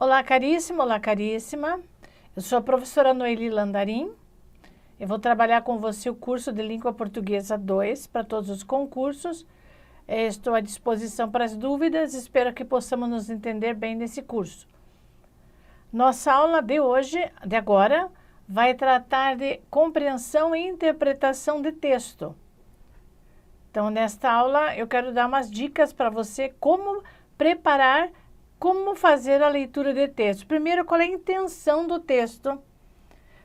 Olá, caríssimo, olá, caríssima. Eu sou a professora Noeli Landarim. Eu vou trabalhar com você o curso de Língua Portuguesa 2 para todos os concursos. Estou à disposição para as dúvidas. Espero que possamos nos entender bem nesse curso. Nossa aula de hoje, de agora, vai tratar de compreensão e interpretação de texto. Então, nesta aula, eu quero dar umas dicas para você como preparar, como fazer a leitura de texto. Primeiro, qual é a intenção do texto?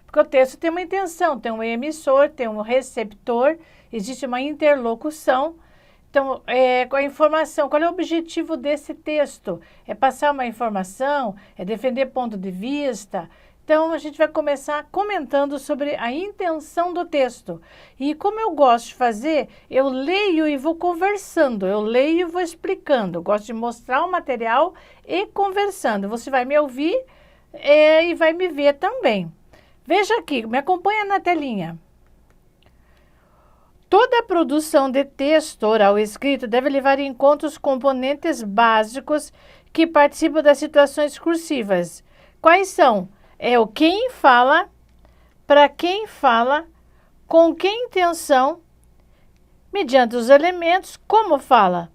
Porque o texto tem uma intenção, tem um emissor, tem um receptor, existe uma interlocução. Então, com a informação, qual é o objetivo desse texto? É passar uma informação? É defender ponto de vista? Então, a gente vai começar comentando sobre a intenção do texto. E como eu gosto de fazer, eu leio e vou conversando. Eu leio e vou explicando. Eu gosto de mostrar o material e conversando. Você vai me ouvir e vai me ver também. Veja aqui, me acompanha na telinha. Toda a produção de texto oral escrito deve levar em conta os componentes básicos que participam das situações cursivas. Quais são? É o quem fala, para quem fala, com que intenção, mediante os elementos, como fala.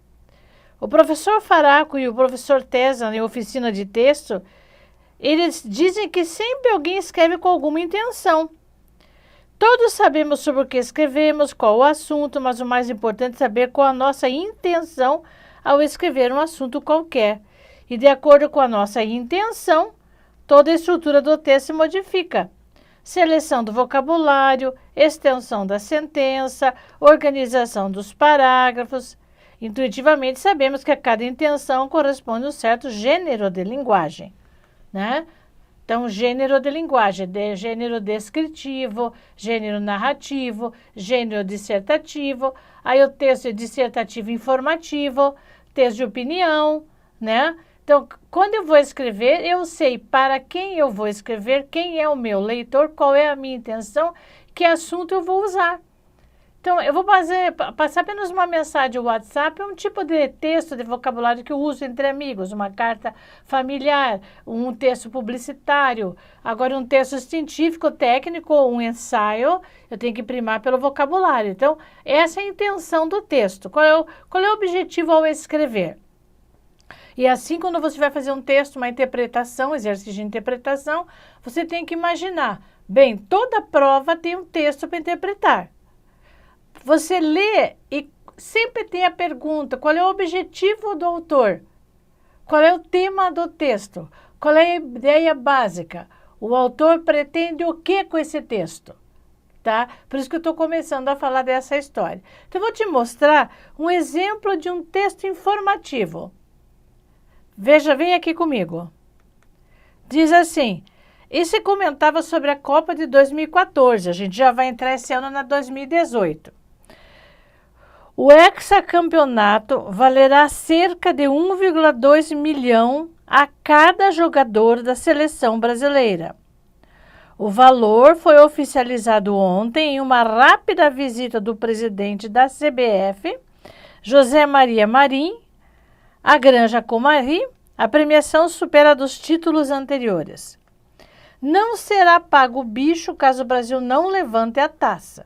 O professor Faraco e o professor Tesa, em oficina de texto, eles dizem que sempre alguém escreve com alguma intenção. Todos sabemos sobre o que escrevemos, qual o assunto, mas o mais importante é saber qual a nossa intenção ao escrever um assunto qualquer. E de acordo com a nossa intenção, toda a estrutura do texto se modifica. Seleção do vocabulário, extensão da sentença, organização dos parágrafos. Intuitivamente sabemos que a cada intenção corresponde um certo gênero de linguagem, né? Então, gênero de linguagem, gênero descritivo, gênero narrativo, gênero dissertativo, aí o texto é dissertativo informativo, texto de opinião, né? Então, quando eu vou escrever, eu sei para quem eu vou escrever, quem é o meu leitor, qual é a minha intenção, que assunto eu vou usar. Então, eu vou passar apenas uma mensagem WhatsApp, um tipo de texto, de vocabulário que eu uso entre amigos, uma carta familiar, um texto publicitário, agora um texto científico, técnico, um ensaio, eu tenho que primar pelo vocabulário. Então, essa é a intenção do texto. Qual é o objetivo ao escrever? E assim, quando você vai fazer um texto, uma interpretação, exercício de interpretação, você tem que imaginar, bem, toda prova tem um texto para interpretar. Você lê e sempre tem a pergunta, qual é o objetivo do autor? Qual é o tema do texto? Qual é a ideia básica? O autor pretende o que com esse texto? Tá? Por isso que eu estou começando a falar dessa história. Então, eu vou te mostrar um exemplo de um texto informativo. Veja, vem aqui comigo. Diz assim, e se comentava sobre a Copa de 2014, a gente já vai entrar esse ano na 2018. O hexacampeonato valerá cerca de 1,2 milhão a cada jogador da seleção brasileira. O valor foi oficializado ontem em uma rápida visita do presidente da CBF, José Maria Marim, à Granja Comari. A premiação supera dos títulos anteriores. Não será pago o bicho caso o Brasil não levante a taça.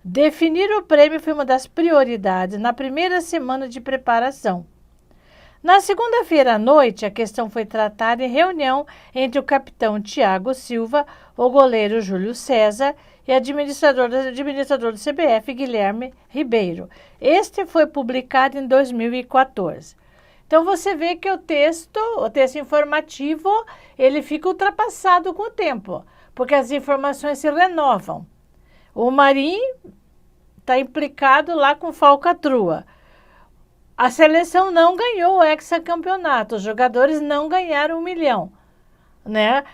Definir o prêmio foi uma das prioridades na primeira semana de preparação. Na segunda-feira à noite, a questão foi tratada em reunião entre o capitão Thiago Silva, o goleiro Júlio César e o administrador do CBF, Guilherme Ribeiro. Este foi publicado em 2014. Então, você vê que o texto informativo, ele fica ultrapassado com o tempo, porque as informações se renovam. O Marim está implicado lá com falcatrua. A seleção não ganhou o hexacampeonato, os jogadores não ganharam 1 milhão, né?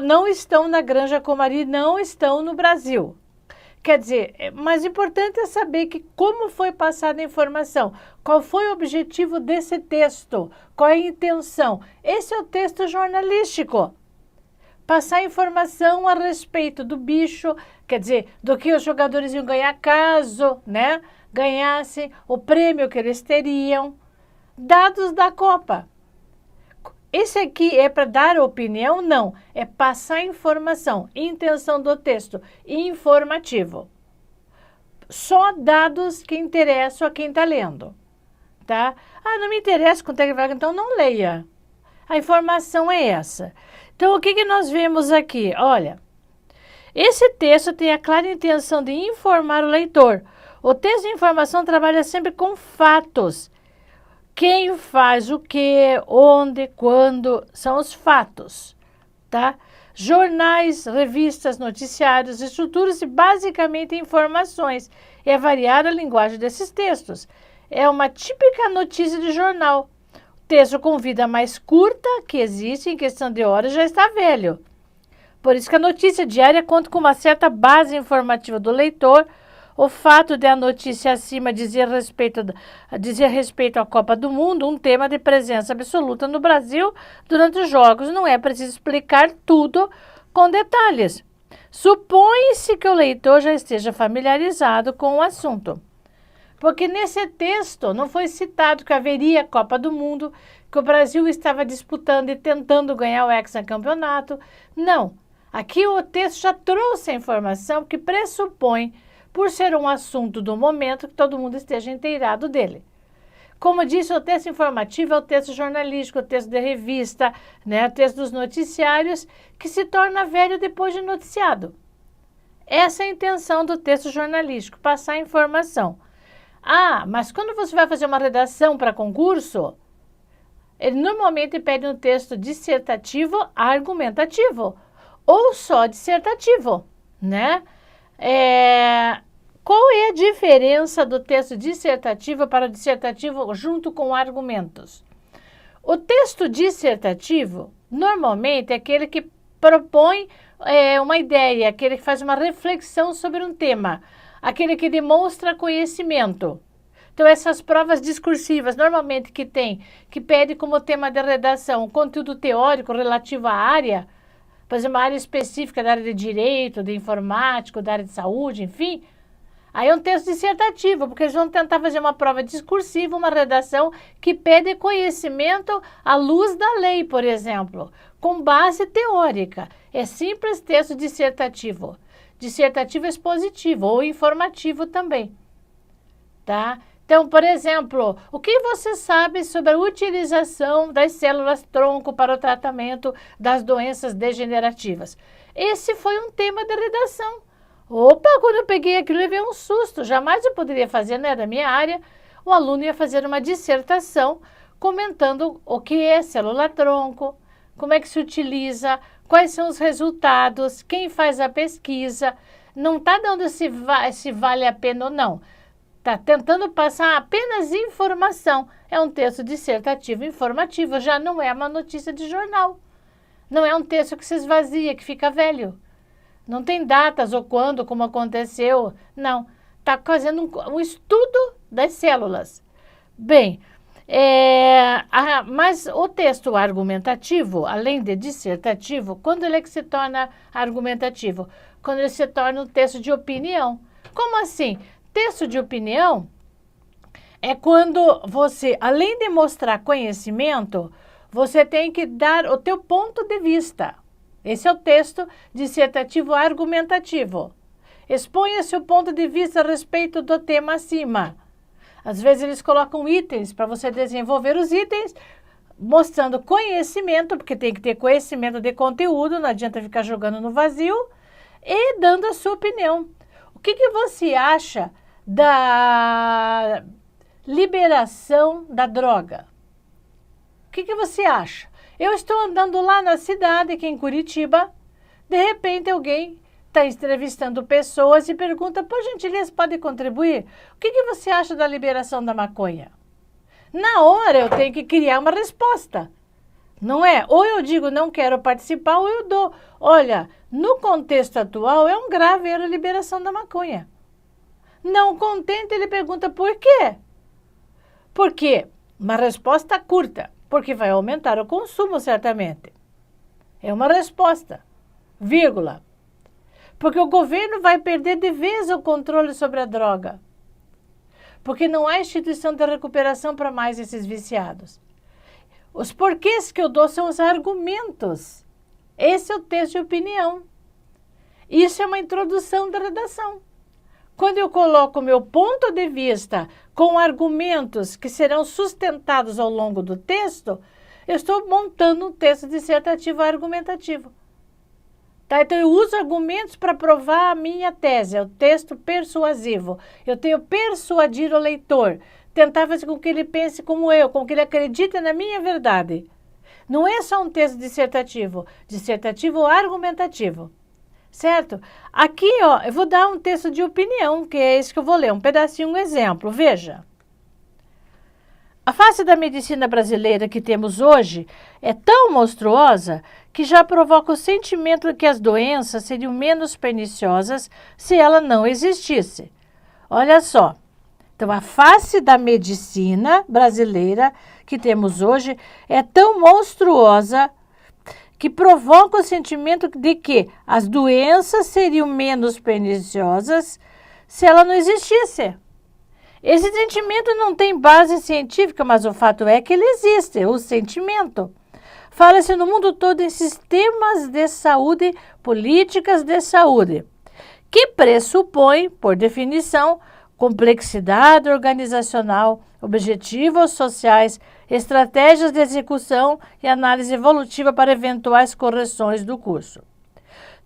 Não estão na Granja Comari, não estão no Brasil. Quer dizer, mais importante é saber que como foi passada a informação, qual foi o objetivo desse texto, qual é a intenção. Esse é o texto jornalístico. Passar informação a respeito do bicho, quer dizer, do que os jogadores iam ganhar caso, né, ganhassem o prêmio que eles teriam, dados da Copa. esse aqui é para dar opinião? Não, é passar informação. Intenção do texto, informativo. Só dados que interessam a quem está lendo, tá? Ah, não me interessa quanto é que vai, então não leia. A informação é essa. Então, o que nós vemos aqui? Olha, esse texto tem a clara intenção de informar o leitor. O texto de informação trabalha sempre com fatos. Quem faz o quê, onde, quando, são os fatos, tá? Jornais, revistas, noticiários, estruturas-se basicamente em informações. É variada a linguagem desses textos. É uma típica notícia de jornal. O texto com vida mais curta que existe, em questão de horas, já está velho. Por isso que a notícia diária conta com uma certa base informativa do leitor. O fato de a notícia acima dizer respeito à Copa do Mundo, um tema de presença absoluta no Brasil durante os Jogos, não é preciso explicar tudo com detalhes. Supõe-se que o leitor já esteja familiarizado com o assunto. Porque nesse texto não foi citado que haveria Copa do Mundo, que o Brasil estava disputando e tentando ganhar o hexacampeonato. Não. Aqui o texto já trouxe a informação que pressupõe, por ser um assunto do momento, que todo mundo esteja inteirado dele. Como disse, o texto informativo é o texto jornalístico, o texto de revista, né, o texto dos noticiários, que se torna velho depois de noticiado. Essa é a intenção do texto jornalístico, passar informação. Ah, mas quando você vai fazer uma redação para concurso, ele normalmente pede um texto dissertativo argumentativo, ou só dissertativo, né? Qual é a diferença do texto dissertativo para o dissertativo junto com argumentos? O texto dissertativo, normalmente, é aquele que propõe uma ideia, aquele que faz uma reflexão sobre um tema, aquele que demonstra conhecimento. Então, essas provas discursivas, normalmente que pede como tema de redação um conteúdo teórico relativo à área, por exemplo, uma área específica da área de direito, de informática, da área de saúde, enfim, aí é um texto dissertativo, porque eles vão tentar fazer uma prova discursiva, uma redação que pede conhecimento à luz da lei, por exemplo, com base teórica. É simples texto dissertativo. Dissertativo expositivo ou informativo também, tá? Então, por exemplo, o que você sabe sobre a utilização das células-tronco para o tratamento das doenças degenerativas? Esse foi um tema de redação. Opa, quando eu peguei aquilo, eu levei um susto. Jamais eu poderia fazer, não é da minha área. O aluno ia fazer uma dissertação comentando o que é célula-tronco, como é que se utiliza, quais são os resultados, quem faz a pesquisa. Não está dando se vale a pena ou não. Está tentando passar apenas informação. É um texto dissertativo informativo, já não é uma notícia de jornal. Não é um texto que se esvazia, que fica velho. Não tem datas ou quando, como aconteceu. Não. Está fazendo um estudo das células. Bem, mas o texto argumentativo, além de dissertativo, quando ele é que se torna argumentativo? Quando ele se torna um texto de opinião. Como assim? Texto de opinião é quando você, além de mostrar conhecimento, você tem que dar o teu ponto de vista. Esse é o texto dissertativo argumentativo. Exponha seu ponto de vista a respeito do tema acima. Às vezes eles colocam itens para você desenvolver os itens, mostrando conhecimento, porque tem que ter conhecimento de conteúdo, não adianta ficar jogando no vazio, e dando a sua opinião. O que você acha da liberação da droga? O que você acha? Eu estou andando lá na cidade, aqui em Curitiba, de repente alguém está entrevistando pessoas e pergunta, por gentileza, pode contribuir? O que você acha da liberação da maconha? Na hora eu tenho que criar uma resposta, não é? Ou eu digo não quero participar, ou eu dou. Olha, no contexto atual é um grave erro a liberação da maconha. Não contente, ele pergunta por quê? Por quê? Uma resposta curta, porque vai aumentar o consumo, certamente. É uma resposta, vírgula. Porque o governo vai perder de vez o controle sobre a droga. Porque não há instituição de recuperação para mais esses viciados. Os porquês que eu dou são os argumentos. Esse é o texto de opinião. Isso é uma introdução da redação. Quando eu coloco o meu ponto de vista com argumentos que serão sustentados ao longo do texto, eu estou montando um texto dissertativo argumentativo. Tá? Então, eu uso argumentos para provar a minha tese, é o texto persuasivo. Eu tenho persuadir o leitor, tentar fazer com que ele pense como eu, com que ele acredite na minha verdade. Não é só um texto dissertativo argumentativo. Certo? Aqui, ó, eu vou dar um texto de opinião, que é esse que eu vou ler, um pedacinho, um exemplo. Veja. A face da medicina brasileira que temos hoje é tão monstruosa que já provoca o sentimento de que as doenças seriam menos perniciosas se ela não existisse. Olha só. Então, a face da medicina brasileira que temos hoje é tão monstruosa que provoca o sentimento de que as doenças seriam menos perniciosas se ela não existisse. Esse sentimento não tem base científica, mas o fato é que ele existe, o sentimento. Fala-se no mundo todo em sistemas de saúde, políticas de saúde, que pressupõem, por definição, complexidade organizacional, objetivos sociais, estratégias de execução e análise evolutiva para eventuais correções do curso.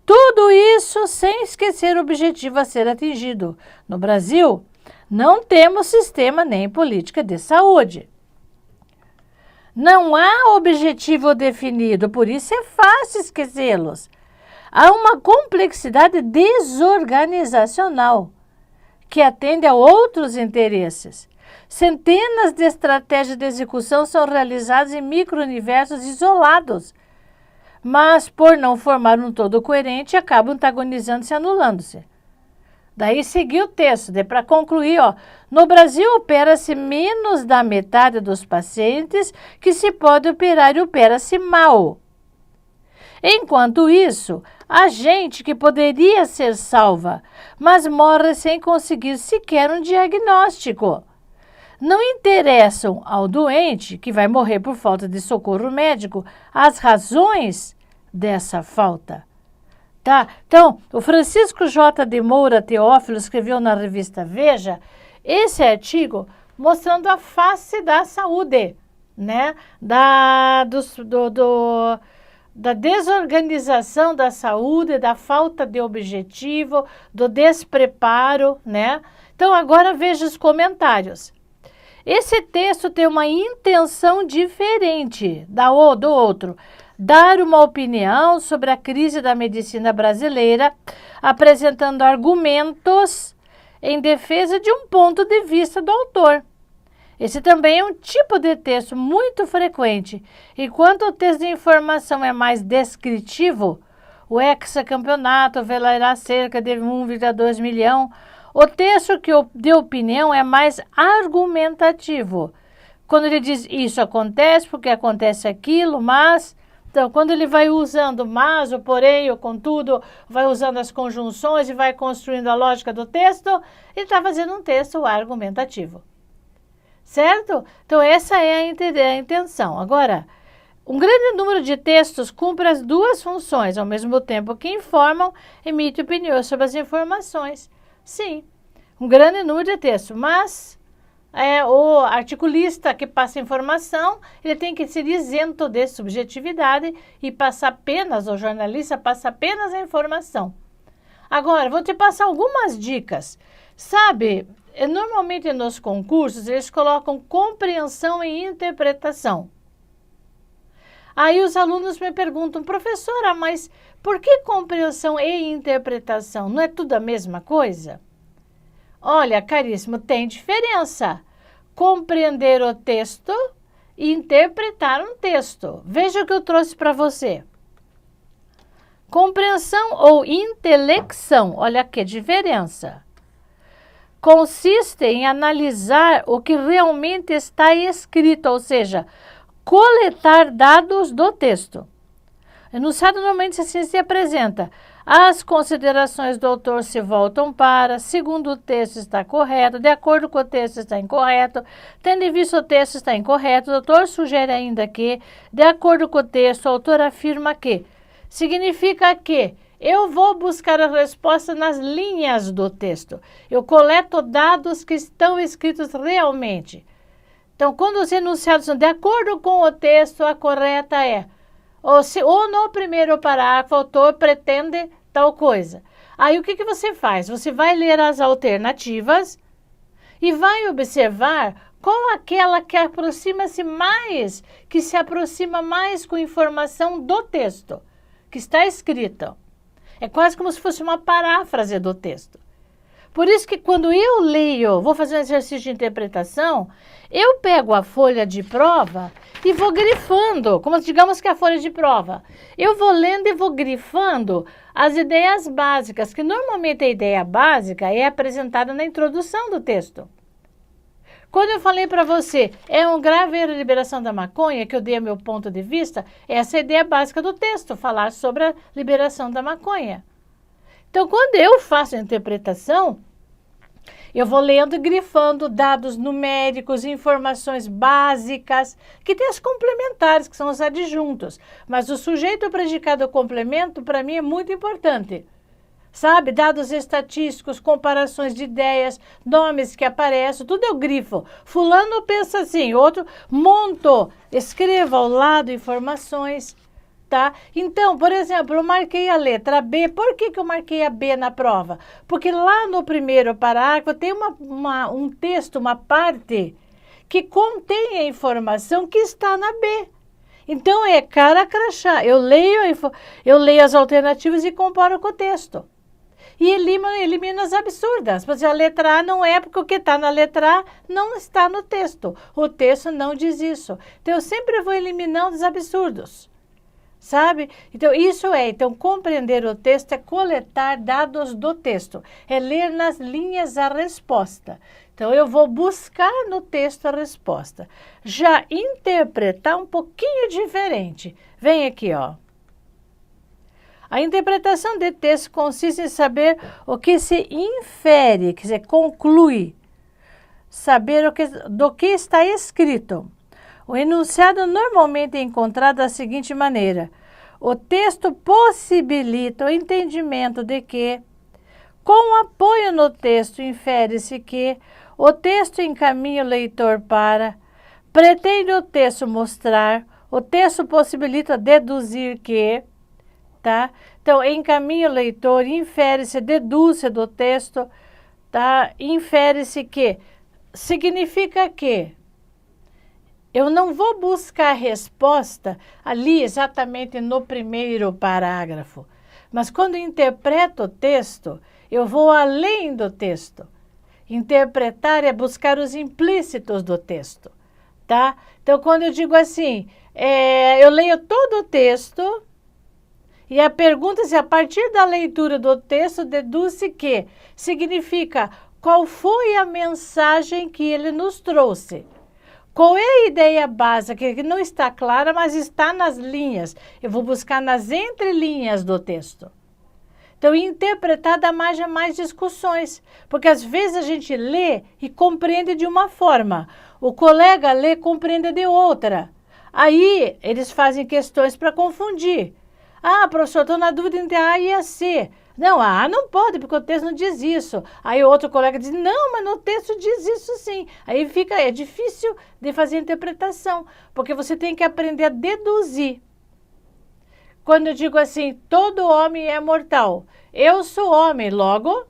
Tudo isso sem esquecer o objetivo a ser atingido. No Brasil, não temos sistema nem política de saúde. Não há objetivo definido, por isso é fácil esquecê-los. Há uma complexidade desorganizacional que atende a outros interesses. Centenas de estratégias de execução são realizadas em micro-universos isolados, mas, por não formar um todo coerente, acabam antagonizando-se e anulando-se. Daí seguiu o texto, para concluir, ó, no Brasil opera-se menos da metade dos pacientes que se pode operar e opera-se mal. Enquanto isso, há gente que poderia ser salva, mas morre sem conseguir sequer um diagnóstico. Não interessam ao doente, que vai morrer por falta de socorro médico, as razões dessa falta. Tá? Então, o Francisco J. de Moura Teófilo escreveu na revista Veja esse artigo mostrando a face da saúde, né? Da desorganização da saúde, da falta de objetivo, do despreparo, né? Então, agora veja os comentários. Esse texto tem uma intenção diferente do outro. Dar uma opinião sobre a crise da medicina brasileira, apresentando argumentos em defesa de um ponto de vista do autor. Esse também é um tipo de texto muito frequente. Enquanto o texto de informação é mais descritivo, o hexacampeonato valerá cerca de 1,2 milhão, o texto de opinião é mais argumentativo. Quando ele diz isso acontece, porque acontece aquilo, mas... Então, quando ele vai usando mas, o porém, o contudo, vai usando as conjunções e vai construindo a lógica do texto, ele está fazendo um texto argumentativo. Certo? Então, essa é a intenção. Agora, um grande número de textos cumpre as duas funções, ao mesmo tempo que informam, emite opiniões sobre as informações. Sim, um grande número de textos, mas o articulista que passa informação, ele tem que ser isento de subjetividade e passar apenas, o jornalista passa apenas a informação. Agora, vou te passar algumas dicas. Sabe, normalmente nos concursos, eles colocam compreensão e interpretação. Aí os alunos me perguntam, professora, mas por que compreensão e interpretação? Não é tudo a mesma coisa? Olha, caríssimo, tem diferença. Compreender o texto e interpretar um texto. Veja o que eu trouxe para você. Compreensão ou intelecção, olha que diferença. Consiste em analisar o que realmente está escrito, ou seja, coletar dados do texto. O enunciado normalmente assim se apresenta. As considerações do autor se voltam para, segundo o texto está correto, de acordo com o texto está incorreto, tendo em vista o texto está incorreto, o autor sugere ainda que, de acordo com o texto, o autor afirma que. Significa que eu vou buscar a resposta nas linhas do texto. Eu coleto dados que estão escritos realmente. Então, quando os enunciados são de acordo com o texto, a correta é ou no primeiro parágrafo o autor pretende tal coisa. Aí o que você faz? Você vai ler as alternativas e vai observar qual aquela que aproxima-se mais, que se aproxima mais com informação do texto que está escrito. É quase como se fosse uma paráfrase do texto. Por isso que quando eu leio, vou fazer um exercício de interpretação, eu pego a folha de prova e vou grifando, como digamos que a folha de prova. Eu vou lendo e vou grifando as ideias básicas, que normalmente a ideia básica é apresentada na introdução do texto. Quando eu falei para você, é um grave erro a liberação da maconha, que eu dei o meu ponto de vista, essa é a ideia básica do texto, falar sobre a liberação da maconha. Então, quando eu faço a interpretação, eu vou lendo e grifando dados numéricos, informações básicas, que tem as complementares, que são os adjuntos. Mas o sujeito, o predicado, o complemento, para mim é muito importante. Sabe, dados estatísticos, comparações de ideias, nomes que aparecem, tudo eu grifo. Fulano pensa assim, outro monto, escreva ao lado informações, tá? Então, por exemplo, eu marquei a letra B. Por que eu marquei a B na prova? Porque lá no primeiro parágrafo tem um texto, uma parte, que contém a informação que está na B. Então, é cara a crachá. Eu leio as alternativas e comparo com o texto. E elimino as absurdas. Porque a letra A não é, porque o que está na letra A não está no texto. O texto não diz isso. Então, eu sempre vou eliminando os absurdos. Sabe? Então, então, compreender o texto é coletar dados do texto. É ler nas linhas a resposta. Então, eu vou buscar no texto a resposta. Já interpretar um pouquinho diferente. Vem aqui, ó. A interpretação de texto consiste em saber o que se infere, quer dizer, conclui. Saber do que está escrito. O enunciado normalmente é encontrado da seguinte maneira. O texto possibilita o entendimento de que, com apoio no texto, infere-se que o texto encaminha o leitor para, pretende o texto mostrar, o texto possibilita deduzir que, tá? Então, encaminha o leitor, infere-se, deduz-se do texto, tá? Infere-se que, significa que eu não vou buscar resposta ali exatamente no primeiro parágrafo, mas quando interpreto o texto, eu vou além do texto. Interpretar é buscar os implícitos do texto, tá? Então, quando eu digo assim, eu leio todo o texto e a pergunta se a partir da leitura do texto deduz-se que significa qual foi a mensagem que ele nos trouxe. Qual é a ideia básica que não está clara, mas está nas linhas? Eu vou buscar nas entrelinhas do texto. Então, interpretar dá mais a mais discussões, porque às vezes a gente lê e compreende de uma forma, o colega lê e compreende de outra. Aí, eles fazem questões para confundir. Ah, professor, estou na dúvida entre A e a C. Não, a A não pode, porque o texto não diz isso. Aí o outro colega diz, não, mas no texto diz isso sim. Aí é difícil de fazer interpretação, porque você tem que aprender a deduzir. Quando eu digo assim, todo homem é mortal. Eu sou homem, logo,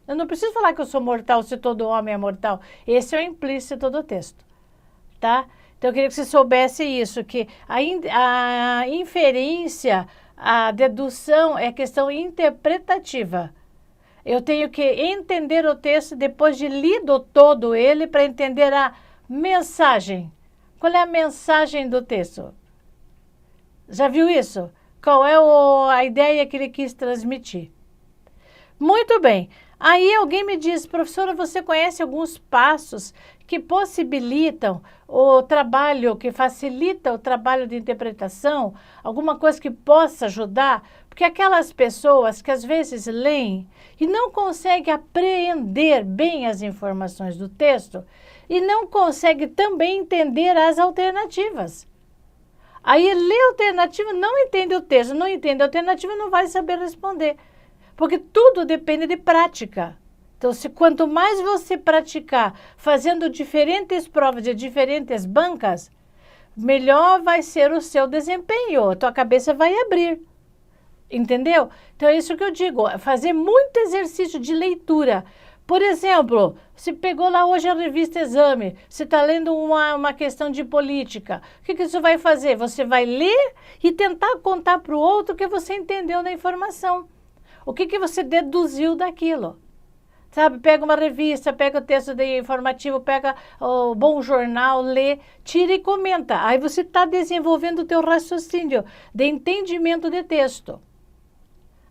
eu não preciso falar que eu sou mortal se todo homem é mortal. Esse é o implícito do texto, tá? Então, eu queria que você soubesse isso, que a inferência, a dedução é questão interpretativa. Eu tenho que entender o texto depois de lido todo ele para entender a mensagem. Qual é a mensagem do texto? Já viu isso? Qual é a ideia que ele quis transmitir? Muito bem. Aí alguém me diz, professora, você conhece alguns passos que possibilitam o trabalho, que facilita o trabalho de interpretação? Alguma coisa que possa ajudar? Porque aquelas pessoas que às vezes leem e não conseguem apreender bem as informações do texto e não conseguem também entender as alternativas. Aí lê a alternativa, não entende o texto, não entende a alternativa, não vai saber responder. Porque tudo depende de prática. Então, quanto mais você praticar fazendo diferentes provas de diferentes bancas, melhor vai ser o seu desempenho, a tua cabeça vai abrir. Entendeu? Então é isso que eu digo, fazer muito exercício de leitura. Por exemplo, você pegou lá hoje a revista Exame, você está lendo uma questão de política. O que isso vai fazer? Você vai ler e tentar contar para o outro o que você entendeu da informação. O que você deduziu daquilo. Sabe, pega uma revista, pega o texto de informativo, pega o bom jornal, lê, tira e comenta. Aí você está desenvolvendo o teu raciocínio de entendimento de texto.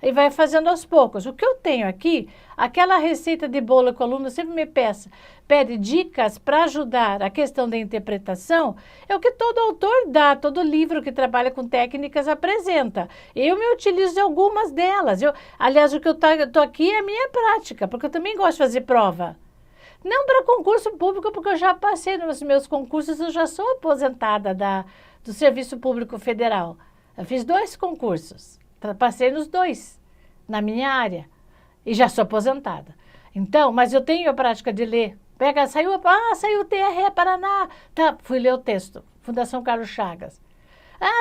E vai fazendo aos poucos. O que eu tenho aqui, aquela receita de bolo que o aluno sempre me pede dicas para ajudar a questão da interpretação, é o que todo autor dá, todo livro que trabalha com técnicas apresenta. Eu me utilizo de algumas delas. Aliás, o que eu estou aqui é a minha prática, porque eu também gosto de fazer prova. Não para concurso público, porque eu já passei nos meus concursos, eu já sou aposentada do Serviço Público Federal. Eu fiz 2 concursos. Passei nos 2, na minha área, e já sou aposentada. Então, mas eu tenho a prática de ler. Saiu o TRE Paraná. Tá, fui ler o texto, Fundação Carlos Chagas.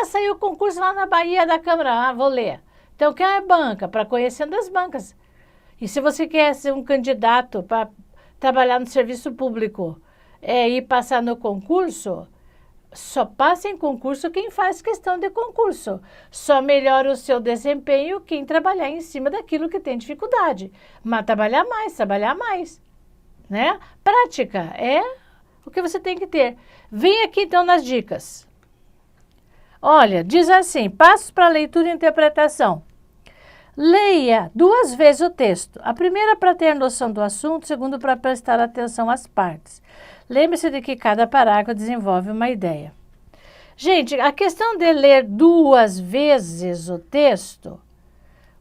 Saiu o concurso lá na Bahia da Câmara. Vou ler. Então, quem é banca? Para conhecendo as bancas. E se você quer ser um candidato para trabalhar no serviço público e passar no concurso, só passa em concurso quem faz questão de concurso. Só melhora o seu desempenho quem trabalhar em cima daquilo que tem dificuldade. Mas trabalhar mais. Né? Prática é o que você tem que ter. Vem aqui então nas dicas. Olha, diz assim, passos para leitura e interpretação. Leia 2 vezes o texto. A primeira para ter noção do assunto, a segunda para prestar atenção às partes. Lembre-se de que cada parágrafo desenvolve uma ideia. Gente, a questão de ler 2 vezes o texto,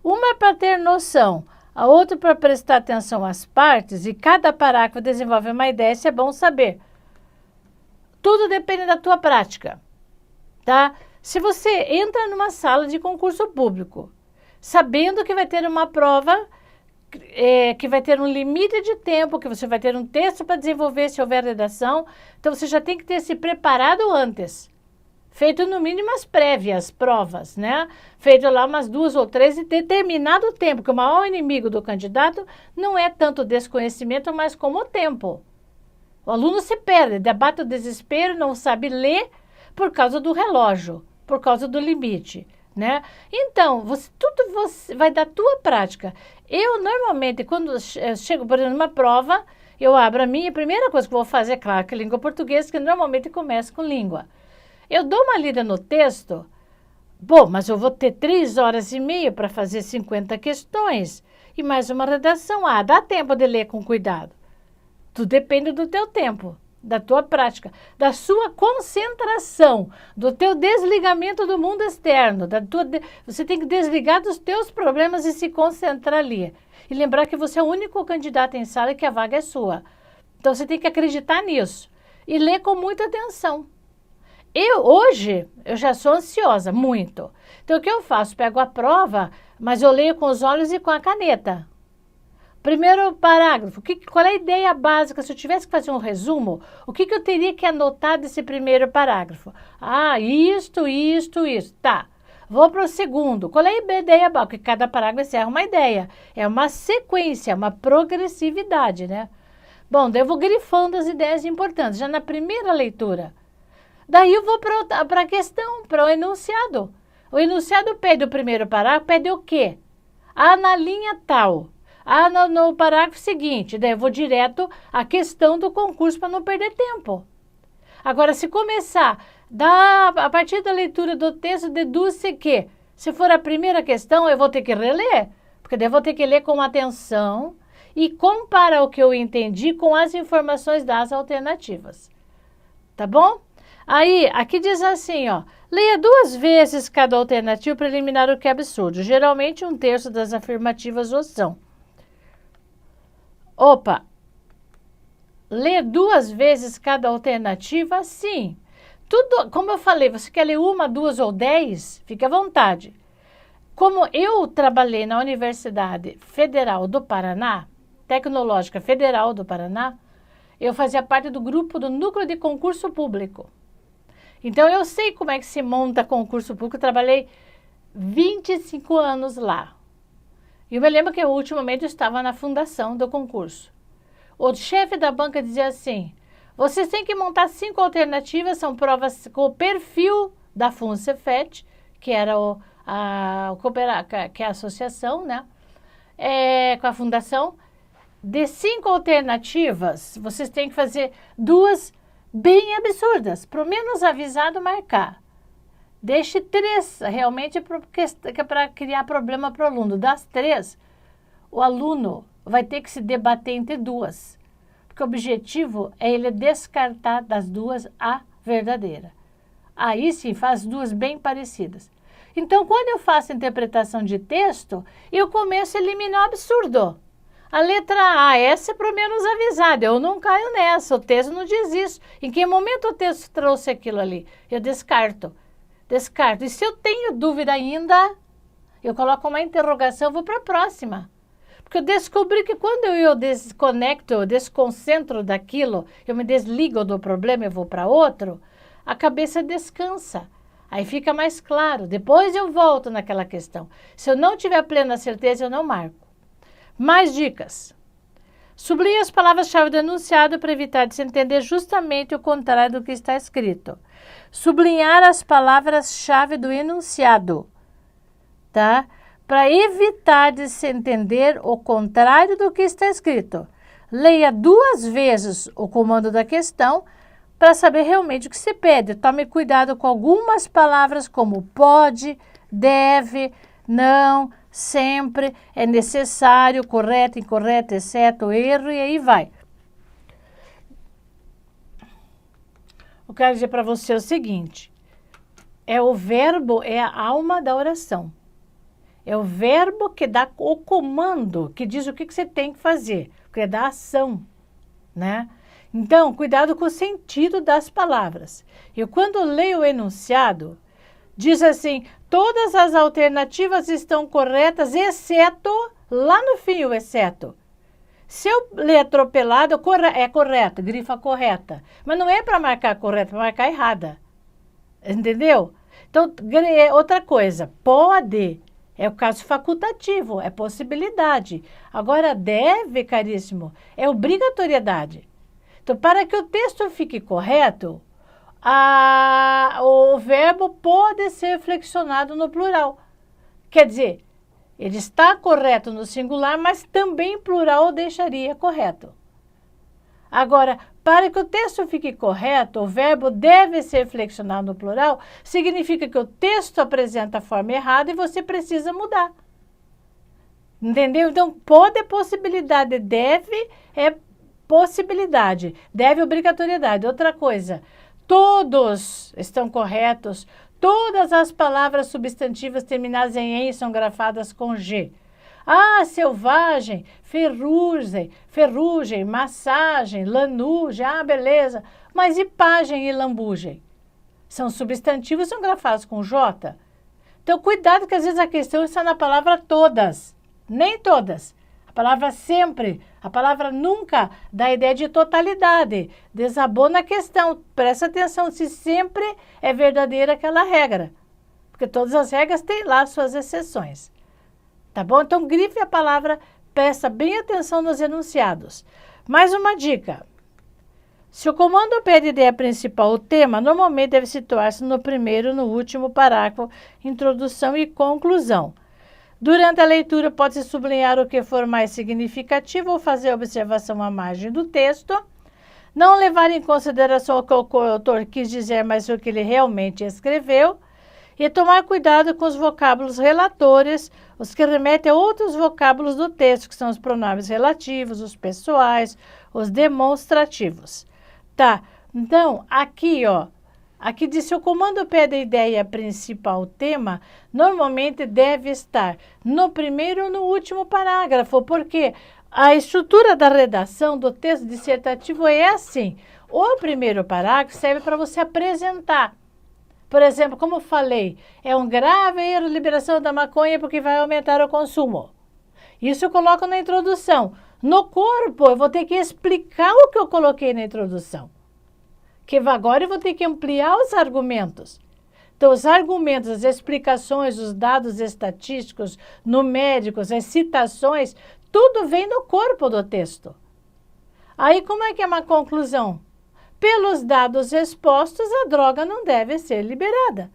uma para ter noção, a outra para prestar atenção às partes, e cada parágrafo desenvolve uma ideia, isso é bom saber. Tudo depende da tua prática, tá? Se você entra numa sala de concurso público, sabendo que vai ter uma prova, que vai ter um limite de tempo, que você vai ter um texto para desenvolver se houver redação, então você já tem que ter se preparado antes. Feito no mínimo as prévias provas, né? Feito lá umas 2 ou 3 e determinado o tempo, que o maior inimigo do candidato não é tanto o desconhecimento, mas como o tempo. O aluno se perde, debate o desespero, não sabe ler por causa do relógio, por causa do limite. Né? Então, tudo vai da tua prática. Eu, normalmente, quando eu chego, por exemplo, numa prova, eu abro a primeira coisa que eu vou fazer, claro, que é língua portuguesa, que normalmente começa com língua. Eu dou uma lida no texto, bom, mas eu vou ter 3 horas e meia para fazer 50 questões e mais uma redação. Dá tempo de ler com cuidado. Tudo depende do teu tempo, da tua prática, da sua concentração, do teu desligamento do mundo externo. Você tem que desligar dos teus problemas e se concentrar ali. E lembrar que você é o único candidato em sala e que a vaga é sua. Então você tem que acreditar nisso e ler com muita atenção. Hoje, eu já sou ansiosa, muito. Então o que eu faço? Pego a prova, mas eu leio com os olhos e com a caneta. Primeiro parágrafo, qual é a ideia básica? Se eu tivesse que fazer um resumo, o que eu teria que anotar desse primeiro parágrafo? Isto. Tá, vou para o segundo. Qual é a ideia básica? Porque cada parágrafo é uma ideia. É uma sequência, uma progressividade, né? Bom, daí eu vou grifando as ideias importantes, já na primeira leitura. Daí eu vou para a questão, para o enunciado. O enunciado pede o primeiro parágrafo, pede o quê? Na linha tal. No parágrafo seguinte, daí eu vou direto à questão do concurso para não perder tempo. Agora, se começar, a partir da leitura do texto, deduz-se que, se for a primeira questão, eu vou ter que reler, porque daí eu vou ter que ler com atenção e comparar o que eu entendi com as informações das alternativas. Tá bom? Aí, aqui diz assim, Leia 2 vezes cada alternativa para eliminar o que é absurdo. Geralmente, 1/3 das afirmativas o são. Opa! Ler 2 vezes cada alternativa, sim. Tudo, como eu falei, você quer ler 1, 2 ou 10? Fique à vontade. Como eu trabalhei na Universidade Federal do Paraná, Tecnológica Federal do Paraná, eu fazia parte do grupo do Núcleo de Concurso Público. Então, eu sei como é que se monta concurso público. Eu trabalhei 25 anos lá. E eu me lembro que, ultimamente, eu estava na fundação do concurso. O chefe da banca dizia assim, vocês têm que montar 5 alternativas, são provas com o perfil da FUNCEFET, que era que é a associação, né? Com a fundação. De 5 alternativas, vocês têm que fazer 2 bem absurdas, para o menos avisado marcar. Deixe 3, realmente, para criar problema para o aluno. Das 3, o aluno vai ter que se debater entre 2. Porque o objetivo é ele descartar das 2 a verdadeira. Aí sim, faz 2 bem parecidas. Então, quando eu faço interpretação de texto, eu começo a eliminar o absurdo. A letra A, essa é para o menos avisado, eu não caio nessa, o texto não diz isso. Em que momento o texto trouxe aquilo ali? Eu descarto. Descarto. E se eu tenho dúvida ainda, eu coloco uma interrogação, vou para a próxima. Porque eu descobri que quando eu desconecto, eu desconcentro daquilo, eu me desligo do problema e vou para outro, a cabeça descansa. Aí fica mais claro. Depois eu volto naquela questão. Se eu não tiver plena certeza, eu não marco. Mais dicas. Sublinhe as palavras-chave do enunciado para evitar de se entender justamente o contrário do que está escrito. Sublinhar as palavras-chave do enunciado, tá? Para evitar de se entender o contrário do que está escrito. Leia 2 vezes o comando da questão para saber realmente o que se pede. Tome cuidado com algumas palavras como pode, deve, não, sempre, é necessário, correto, incorreto, exceto, erro, e aí vai. Eu quero dizer para você o seguinte, o verbo é a alma da oração. É o verbo que dá o comando, que diz o que você tem que fazer, que é da ação, né? Então, cuidado com o sentido das palavras. Eu, quando leio o enunciado, diz assim, todas as alternativas estão corretas, exceto, lá no fim o exceto. Se eu ler atropelado, é correto, grifa correta. Mas não é para marcar correta, é para marcar errada. Entendeu? Então, outra coisa, pode, é o caso facultativo, é possibilidade. Agora, deve, caríssimo, é obrigatoriedade. Então, para que o texto fique correto, o verbo pode ser flexionado no plural. Quer dizer, ele está correto no singular, mas também em plural o deixaria correto. Agora, para que o texto fique correto, o verbo deve ser flexionado no plural, significa que o texto apresenta a forma errada e você precisa mudar. Entendeu? Então, pode é possibilidade, deve é possibilidade, deve obrigatoriedade. Outra coisa, todos estão corretos, todas as palavras substantivas terminadas em "em" são grafadas com "g". Ah, selvagem, ferrugem, massagem, lanugem, beleza. Mas e pagem e lambugem? São substantivos, são grafados com "j". Então, cuidado que às vezes a questão está na palavra todas, nem todas. A palavra sempre, a palavra nunca dá a ideia de totalidade. Desabou na questão. Presta atenção se sempre é verdadeira aquela regra. Porque todas as regras têm lá suas exceções. Tá bom? Então, grife a palavra, presta bem atenção nos enunciados. Mais uma dica. Se o comando pede ideia principal, o tema normalmente deve situar-se no primeiro, no último parágrafo, introdução e conclusão. Durante a leitura, pode-se sublinhar o que for mais significativo ou fazer observação à margem do texto. Não levar em consideração o que o autor quis dizer, mas o que ele realmente escreveu. E tomar cuidado com os vocábulos relatores, os que remetem a outros vocábulos do texto, que são os pronomes relativos, os pessoais, os demonstrativos. Tá, então, aqui, ó, Aqui diz, se o comando pede a ideia principal, o tema, normalmente deve estar no primeiro ou no último parágrafo, porque a estrutura da redação do texto dissertativo é assim. O primeiro parágrafo serve para você apresentar. Por exemplo, como eu falei, é um grave erro a liberação da maconha porque vai aumentar o consumo. Isso eu coloco na introdução. No corpo, eu vou ter que explicar o que eu coloquei na introdução. Que agora eu vou ter que ampliar os argumentos. Então, os argumentos, as explicações, os dados estatísticos, numéricos, as citações, tudo vem no corpo do texto. Aí, como é que é uma conclusão? Pelos dados expostos, a droga não deve ser liberada.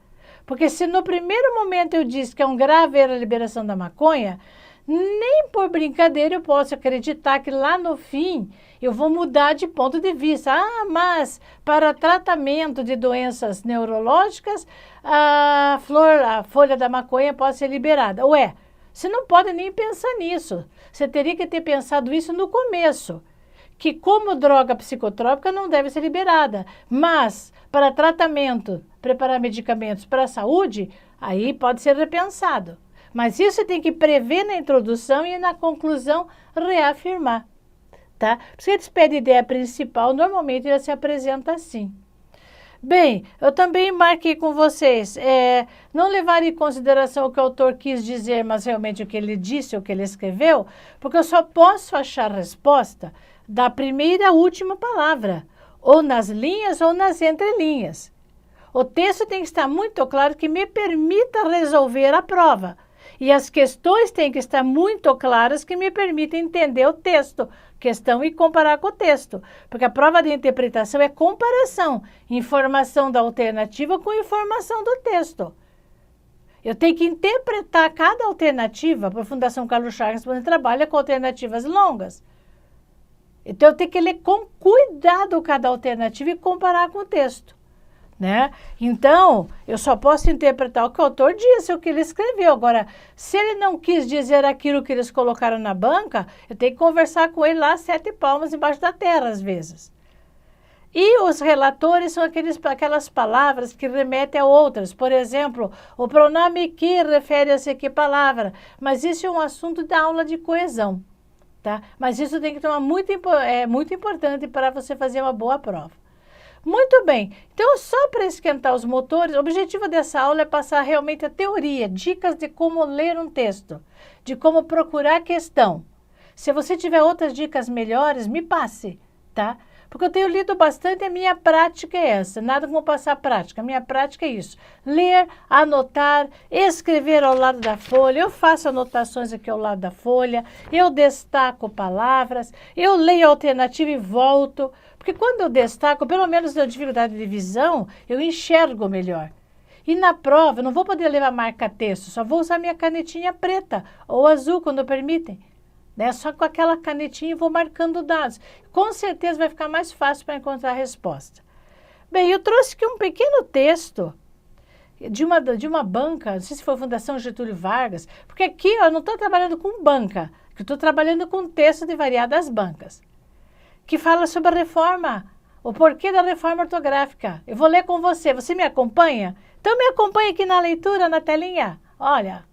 Porque se no primeiro momento eu disse que é um grave erro a liberação da maconha, nem por brincadeira eu posso acreditar que lá no fim eu vou mudar de ponto de vista. Ah, mas para tratamento de doenças neurológicas, a folha da maconha pode ser liberada. Ué, você não pode nem pensar nisso. Você teria que ter pensado isso no começo. Que como droga psicotrópica não deve ser liberada. Mas para tratamento, preparar medicamentos para a saúde, aí pode ser repensado. Mas isso você tem que prever na introdução e na conclusão reafirmar. Tá? Se eles pedem ideia principal, normalmente ele se apresenta assim. Bem, eu também marquei com vocês, não levar em consideração o que o autor quis dizer, mas realmente o que ele disse, o que ele escreveu, porque eu só posso achar resposta da primeira à última palavra, ou nas linhas ou nas entrelinhas. O texto tem que estar muito claro que me permita resolver a prova. E as questões têm que estar muito claras que me permitem entender o texto, questão e comparar com o texto. Porque a prova de interpretação é comparação, informação da alternativa com informação do texto. Eu tenho que interpretar cada alternativa, a Fundação Carlos Chagas trabalha com alternativas longas. Então eu tenho que ler com cuidado cada alternativa e comparar com o texto. Né? Então, eu só posso interpretar o que o autor disse, o que ele escreveu. Agora, se ele não quis dizer aquilo que eles colocaram na banca, eu tenho que conversar com ele lá 7 palmos embaixo da terra, às vezes. E os relatores são aquelas palavras que remetem a outras. Por exemplo, o pronome que refere-se a que palavra. Mas isso é um assunto da aula de coesão. Tá? Mas isso tem que tomar muito importante para você fazer uma boa prova. Muito bem, então só para esquentar os motores, o objetivo dessa aula é passar realmente a teoria, dicas de como ler um texto, de como procurar questão. Se você tiver outras dicas melhores, me passe, tá? Porque eu tenho lido bastante, a minha prática é essa, nada como passar a prática, a minha prática é isso. Ler, anotar, escrever ao lado da folha, eu faço anotações aqui ao lado da folha, eu destaco palavras, eu leio a alternativa e volto. Porque quando eu destaco, pelo menos na dificuldade de visão, eu enxergo melhor. E na prova, eu não vou poder levar marca-texto, só vou usar minha canetinha preta ou azul, quando permitem. Né? Só com aquela canetinha vou marcando dados. Com certeza vai ficar mais fácil para encontrar a resposta. Bem, eu trouxe aqui um pequeno texto de uma banca, não sei se foi a Fundação Getúlio Vargas, porque aqui eu não estou trabalhando com banca, eu estou trabalhando com texto de variadas bancas, que fala sobre a reforma, o porquê da reforma ortográfica. Eu vou ler com você. Você me acompanha? Então me acompanha aqui na leitura, na telinha. Olha,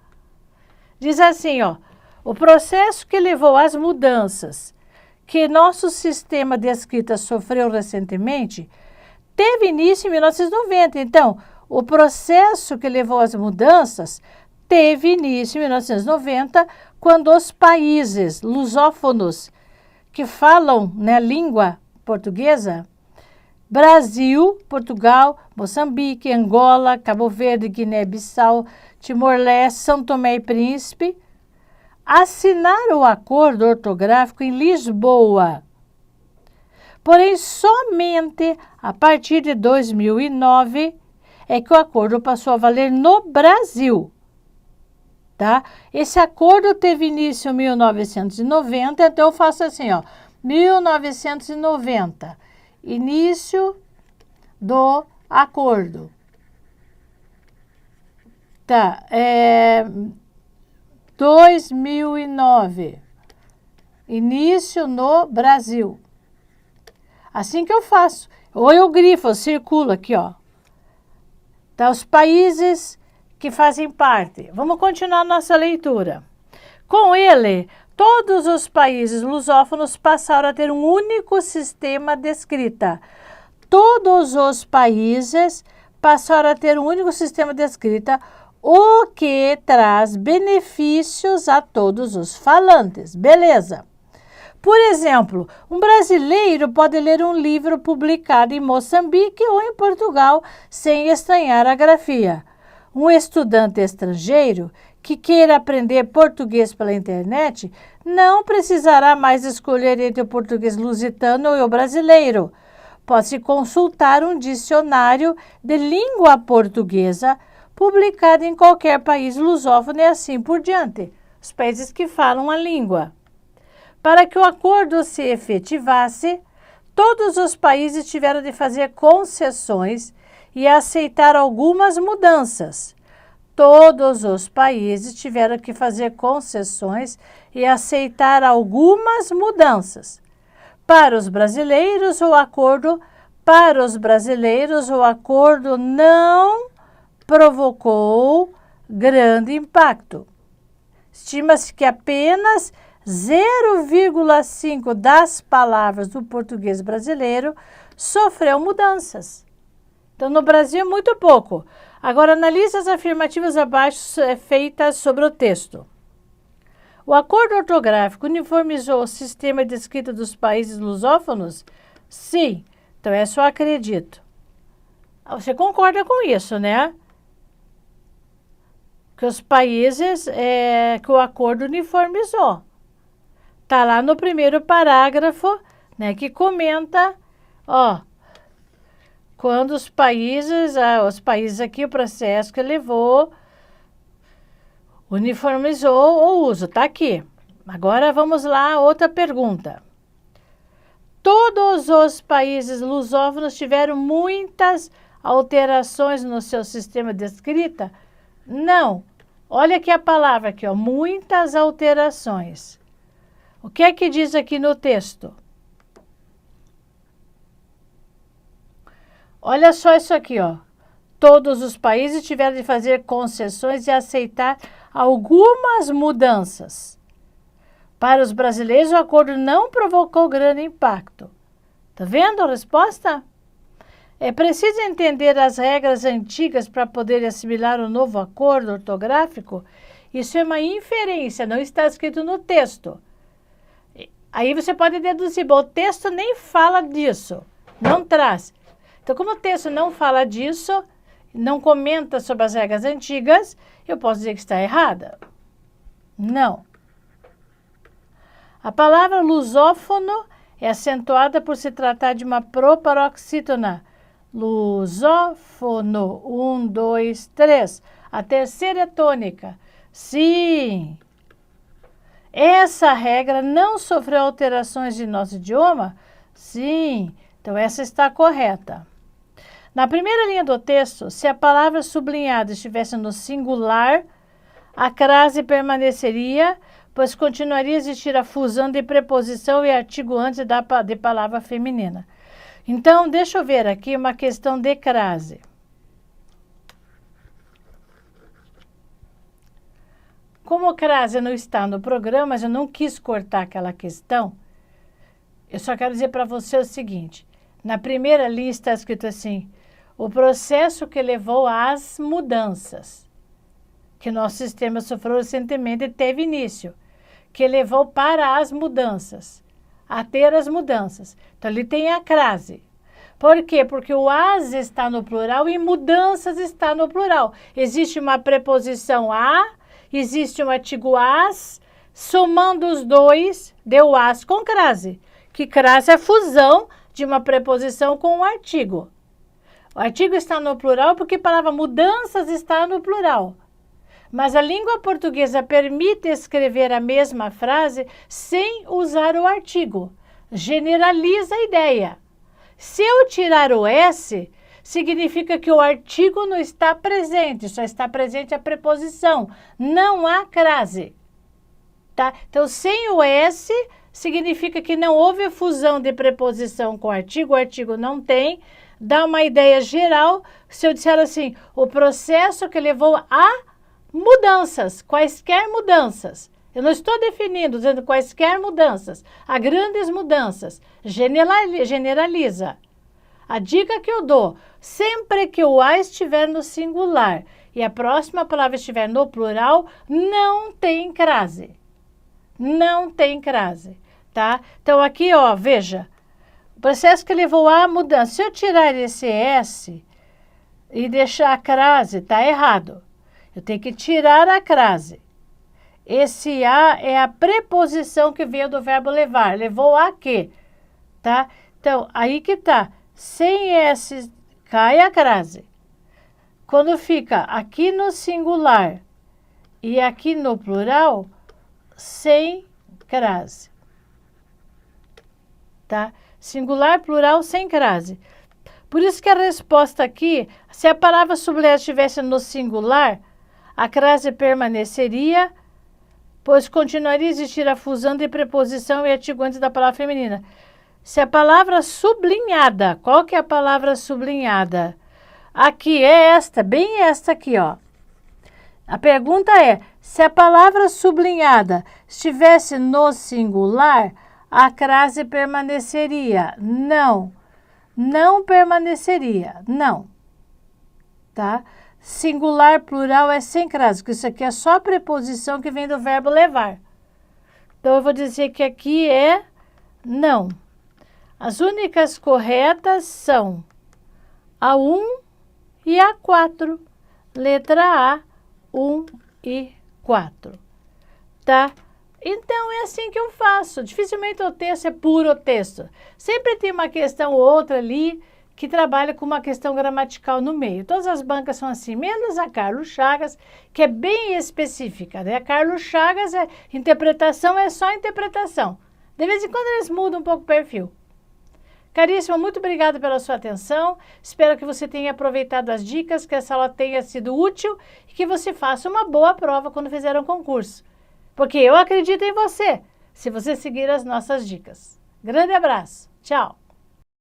diz assim, ó, o processo que levou às mudanças que nosso sistema de escrita sofreu recentemente teve início em 1990. Então, o processo que levou às mudanças teve início em 1990, quando os países lusófonos que falam, né, língua portuguesa, Brasil, Portugal, Moçambique, Angola, Cabo Verde, Guiné-Bissau, Timor-Leste, São Tomé e Príncipe, assinaram o acordo ortográfico em Lisboa. Porém, somente a partir de 2009 é que o acordo passou a valer no Brasil. Tá? Esse acordo teve início em 1990, então eu faço assim, ó, 1990, início do acordo. Tá, 2009, início no Brasil. Assim que eu faço. Ou eu grifo, eu circulo aqui, ó. Tá, os países que fazem parte. Vamos continuar nossa leitura. Com ele, todos os países lusófonos passaram a ter um único sistema de escrita. Todos os países passaram a ter um único sistema de escrita, o que traz benefícios a todos os falantes. Beleza. Por exemplo, um brasileiro pode ler um livro publicado em Moçambique ou em Portugal sem estranhar a grafia. Um estudante estrangeiro que queira aprender português pela internet não precisará mais escolher entre o português lusitano e o brasileiro. Pode-se consultar um dicionário de língua portuguesa publicado em qualquer país lusófono e assim por diante, os países que falam a língua. Para que o acordo se efetivasse, todos os países tiveram de fazer concessões e aceitar algumas mudanças. Todos os países tiveram que fazer concessões e aceitar algumas mudanças. Para os brasileiros, o acordo não provocou grande impacto. Estima-se que apenas 0,5 das palavras do português brasileiro sofreu mudanças. Então, no Brasil, muito pouco. Agora, analise as afirmativas abaixo feitas sobre o texto. O acordo ortográfico uniformizou o sistema de escrita dos países lusófonos? Sim. Então, essa eu acredito. Você concorda com isso, né? Que os países, que o acordo uniformizou. Está lá no primeiro parágrafo, né, que comenta, quando os países aqui, o processo que levou, uniformizou o uso, está aqui. Agora vamos lá, outra pergunta. Todos os países lusófonos tiveram muitas alterações no seu sistema de escrita? Não. Olha aqui a palavra aqui, muitas alterações. O que é que diz aqui no texto? Olha só isso aqui, Todos os países tiveram de fazer concessões e aceitar algumas mudanças. Para os brasileiros, o acordo não provocou grande impacto. Tá vendo a resposta? É preciso entender as regras antigas para poder assimilar o novo acordo ortográfico? Isso é uma inferência, não está escrito no texto. Aí você pode deduzir, o texto nem fala disso, não traz. Então, como o texto não fala disso, não comenta sobre as regras antigas, eu posso dizer que está errada? Não. A palavra lusófono é acentuada por se tratar de uma proparoxítona. Lusófono, 1, 2, 3. A terceira é tônica. Sim. Essa regra não sofreu alterações em nosso idioma? Sim. Então, essa está correta. Na primeira linha do texto, se a palavra sublinhada estivesse no singular, a crase permaneceria, pois continuaria a existir a fusão de preposição e artigo antes de palavra feminina. Então, deixa eu ver aqui uma questão de crase. Como crase não está no programa, mas eu não quis cortar aquela questão, eu só quero dizer para você o seguinte. Na primeira linha está escrito assim, o processo que levou às mudanças, que nosso sistema sofreu recentemente e teve início, que levou para as mudanças, a ter as mudanças. Então, ali tem a crase. Por quê? Porque o as está no plural e mudanças está no plural. Existe uma preposição a, existe um artigo as, somando os dois, deu as com crase. Que crase é a fusão de uma preposição com um artigo. O artigo está no plural porque a palavra mudanças está no plural. Mas a língua portuguesa permite escrever a mesma frase sem usar o artigo. Generaliza a ideia. Se eu tirar o S, significa que o artigo não está presente, só está presente a preposição. Não há crase. Tá? Então, sem o S, significa que não houve fusão de preposição com artigo, o artigo não tem, dar uma ideia geral se eu disser assim, o processo que levou a mudanças, quaisquer mudanças. Eu não estou definindo, dizendo quaisquer mudanças, a grandes mudanças. Generaliza. A dica que eu dou, sempre que o a estiver no singular e a próxima palavra estiver no plural, não tem crase. Não tem crase, tá? Então aqui, ó, veja, o processo que levou a mudança. Se eu tirar esse S e deixar a crase, tá errado. Eu tenho que tirar a crase. Esse a é a preposição que veio do verbo levar. Levou a quê? Tá? Então, aí que tá. Sem S, cai a crase. Quando fica aqui no singular e aqui no plural, sem crase. Tá? Singular, plural, sem crase. Por isso que a resposta aqui, se a palavra sublevar estivesse no singular, a crase permaneceria, pois continuaria a existir a fusão de preposição e artigo antes da palavra feminina. Se a palavra sublinhada, qual que é a palavra sublinhada? Aqui é esta, bem esta aqui, ó. A pergunta é, se a palavra sublinhada estivesse no singular, a crase permaneceria? Não. Não permaneceria, não. Tá? Singular, plural é sem crase, porque isso aqui é só preposição que vem do verbo levar. Então, eu vou dizer que aqui é não. As únicas corretas são a 1 e a 4. Letra A, 1 e 4. Tá? Então, é assim que eu faço. Dificilmente o texto é puro texto. Sempre tem uma questão ou outra ali que trabalha com uma questão gramatical no meio. Todas as bancas são assim, menos a Carlos Chagas, que é bem específica, né? A Carlos Chagas, interpretação é só interpretação. De vez em quando eles mudam um pouco o perfil. Caríssimo, muito obrigada pela sua atenção. Espero que você tenha aproveitado as dicas, que essa aula tenha sido útil e que você faça uma boa prova quando fizer um concurso. Porque eu acredito em você, se você seguir as nossas dicas. Grande abraço. Tchau.